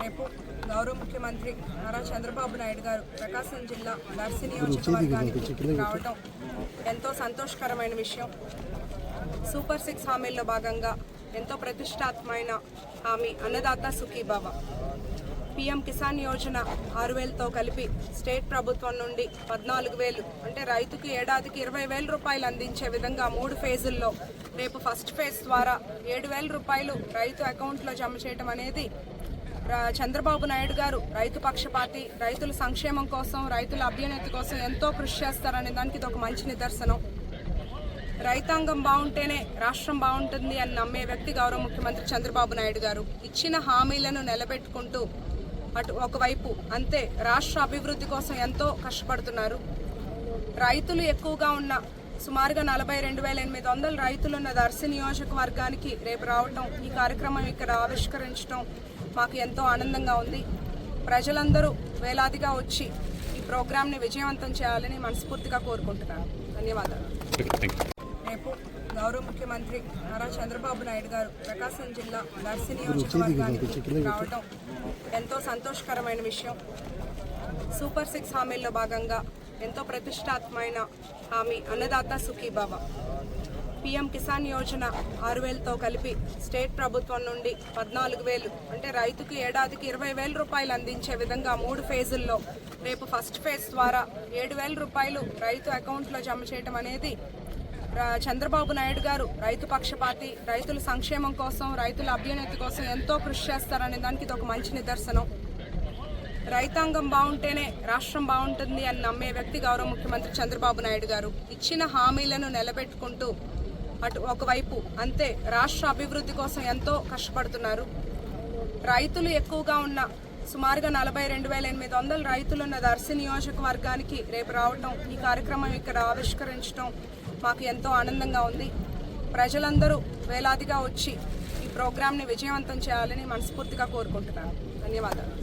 రేపు గౌరవ ముఖ్యమంత్రి నారా చంద్రబాబు నాయుడు గారు ప్రకాశం జిల్లా దర్శి నియోజకవర్గానికి రావడం ఎంతో సంతోషకరమైన విషయం. సూపర్ 6 హామీల్లో భాగంగా ఎంతో ప్రతిష్టాత్మకమైన హామీ అన్నదాత సుఖీభవ. పీఎం కిసాన్ యోజన 6,000తో కలిపి స్టేట్ ప్రభుత్వం నుండి 14,000 అంటే రైతుకు ఏడాదికి 20,000 రూపాయలు అందించే విధంగా 3 ఫేజుల్లో రేపు ఫస్ట్ ఫేజ్ ద్వారా 7,000 రూపాయలు రైతు అకౌంట్లో జమ చేయడం అనేది చంద్రబాబు నాయుడు గారు రైతు పక్షపాతి, రైతుల సంక్షేమం కోసం, రైతుల అభ్యున్నతి కోసం ఎంతో కృషి చేస్తారనే దానికి ఇది ఒక మంచి నిదర్శనం. రైతాంగం బాగుంటేనే రాష్ట్రం బాగుంటుంది అని నమ్మే వ్యక్తి గౌరవ ముఖ్యమంత్రి చంద్రబాబు నాయుడు గారు. ఇచ్చిన హామీలను నిలబెట్టుకుంటూ అటు ఒకవైపు అంతే రాష్ట్ర అభివృద్ధి కోసం ఎంతో కష్టపడుతున్నారు. రైతులు ఎక్కువగా ఉన్న సుమారుగా 42,800 రైతులున్న దర్శి నియోజకవర్గానికి రేపు రావటం, ఈ కార్యక్రమం ఇక్కడ ఆవిష్కరించడం మాకు ఎంతో ఆనందంగా ఉంది. ప్రజలందరూ వేలాదిగా వచ్చి ఈ ప్రోగ్రాంని విజయవంతం చేయాలని మనస్ఫూర్తిగా కోరుకుంటున్నాను. ధన్యవాదాలు. రేపు గౌరవ ముఖ్యమంత్రి నారా చంద్రబాబు నాయుడు గారు ప్రకాశం జిల్లా దర్శి నియోజకవర్గానికి రావడం ఎంతో సంతోషకరమైన విషయం. సూపర్ 6 హామీల్లో భాగంగా ఎంతో ప్రతిష్టాత్మకమైన హామీ అన్నదాత సుఖీభవ. పీఎం కిసాన్ యోజన 6,000తో కలిపి స్టేట్ ప్రభుత్వం నుండి 14,000 అంటే రైతుకు ఏడాదికి 20,000 రూపాయలు అందించే విధంగా 3 ఫేజుల్లో రేపు ఫస్ట్ ఫేజ్ ద్వారా 7,000 రూపాయలు రైతు అకౌంట్లో జమ చేయడం అనేది చంద్రబాబు నాయుడు గారు రైతు పక్షపాతి, రైతుల సంక్షేమం కోసం, రైతుల అభ్యున్నతి కోసం ఎంతో కృషి చేస్తారనే దానికి ఇది ఒక మంచి నిదర్శనం. రైతాంగం బాగుంటేనే రాష్ట్రం బాగుంటుంది అని నమ్మే వ్యక్తి గౌరవ ముఖ్యమంత్రి చంద్రబాబు నాయుడు గారు. ఇచ్చిన హామీలను నిలబెట్టుకుంటూ అటు ఒకవైపు అంతే రాష్ట్ర అభివృద్ధి కోసం ఎంతో కష్టపడుతున్నారు. రైతులు ఎక్కువగా ఉన్న సుమారుగా 42,800 రైతులున్న దర్శి నియోజకవర్గానికి రేపు రావటం, ఈ కార్యక్రమం ఇక్కడ ఆవిష్కరించడం మాకు ఎంతో ఆనందంగా ఉంది. ప్రజలందరూ వేలాదిగా వచ్చి ఈ ప్రోగ్రాంని విజయవంతం చేయాలని మనస్ఫూర్తిగా కోరుకుంటున్నాను. ధన్యవాదాలు.